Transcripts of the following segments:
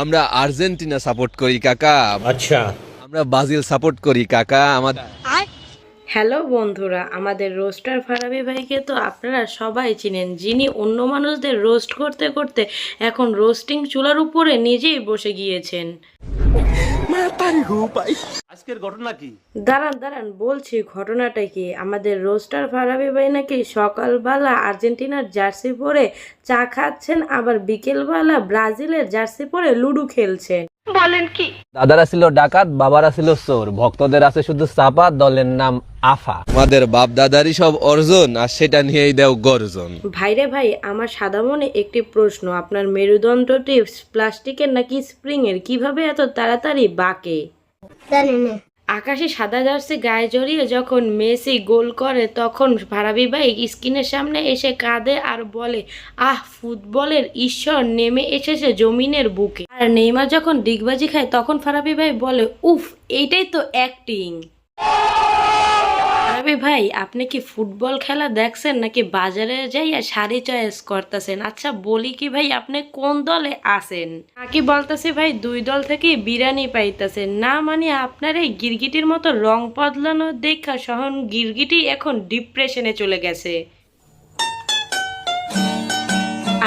আমরা Argentina support করি কাকা। अच्छा। আমরা ব্রাজিল সাপোর্ট করি কাকা। আমাদের হ্যালো বন্ধুরা, আমাদের রোস্টার ফারাবি ভাইকে তো আপনারা সবাই চিনেন, যিনি অন্য মানুষদের রোস্ট করতে করতে এখন রোস্টিং চুলার উপরে নিজেই বসে গিয়েছেন। আজকের ঘটনা কি? দাঁড়ান দাঁড়ান, বলছি ঘটনাটা কি। আমাদের রোস্টার ফারাবি ভাই নাকি সকালবেলা আর্জেন্টিনার জার্সি পরে চা খাচ্ছেন, আবার বিকেলবেলা ব্রাজিলের জার্সি পরে লুডো খেলছেন। দাদারা ছিল ডাকাত, বাবারা ছিল চোর, ভক্তদের আছে শুধু চাপা, দলের নাম আফা। আমাদের বাপ দাদারই সব অর্জন, আর সেটা নিয়েই দেও গর্জন। ভাইরে ভাই, আমার সাদা মনে একটি প্রশ্ন, আপনার মেরুদণ্ডটি প্লাস্টিকের নাকি স্প্রিং এর? কিভাবে এত তাড়াতাড়ি বাঁকে? আকাশে সাদা জার্সি গায়ে জড়িয়ে যখন মেসি গোল করে, তখন ফারাবি ভাই স্ক্রিনের সামনে এসে কাঁদে আর বলে, আহ, ফুটবলের ঈশ্বর নেমে এসেছে জমিনের বুকে। আর নেইমার যখন ডিগবাজি খায়, তখন ফারাবি ভাই বলে, উফ, এইটাই তো অ্যাক্টিং। ফারাবি ভাই, আপনি কি ফুটবল খেলা দেখছেন নাকি বাজারে যাইয়া শাড়ি চয়েস করতেছেন? আচ্ছা বলি কি ভাই, আপনি কোন দলে আছেন? নাকি বলতেছে ভাই দুই দল থেকে বিরিয়ানি পাইতেছেন না, মানে আপনার এই গিরগিটির মতো রং বদলানো দেখা সহন গিরগিটি এখন ডিপ্রেশনে চলে গেছে।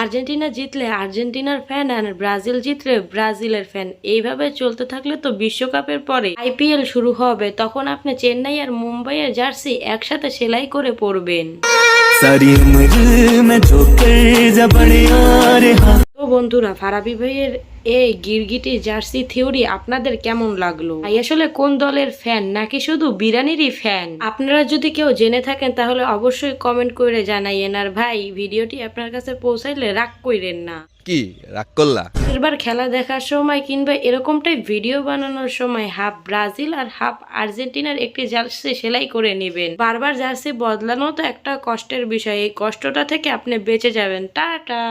আর্জেন্টিনা জিতলে আর্জেন্টিনার ফ্যান, আর ব্রাজিল জিতলে ব্রাজিলের ফ্যান। এইভাবে চলতে থাকলে তো বিশ্বকাপের পরে আইপিএল শুরু হবে, তখন আপনি চেন্নাই আর মুম্বাইয়ের জার্সি একসাথে সেলাই করে পরবেন। তো বন্ধুরা, ফারাবি ভাইয়ের এই গিরগিটি জার্সি থিওরি আপনাদের কেমন লাগলো? ভাই আসলে কোন দলের ফ্যান, নাকি শুধু বিরানিরই ফ্যান? আপনারা যদি কেউ জেনে থাকেন তাহলে অবশ্যই কমেন্ট করে জানাইয়েন। আর ভাই, ভিডিওটি আপনার কাছে পৌঁছাইলে রাগ কইরেন না। কি রাগ করলা? এবার খেলা দেখার সময় কিংবা এরকমটাই ভিডিও বানানোর সময় হাফ ব্রাজিল আর হাফ আর্জেন্টিনার একটি জার্সি সেলাই করে নেবেন। বারবার জার্সি বদলানো তো একটা কষ্টের বিষয়, এই কষ্টটা থেকে আপনি বেঁচে যাবেন। টাটা।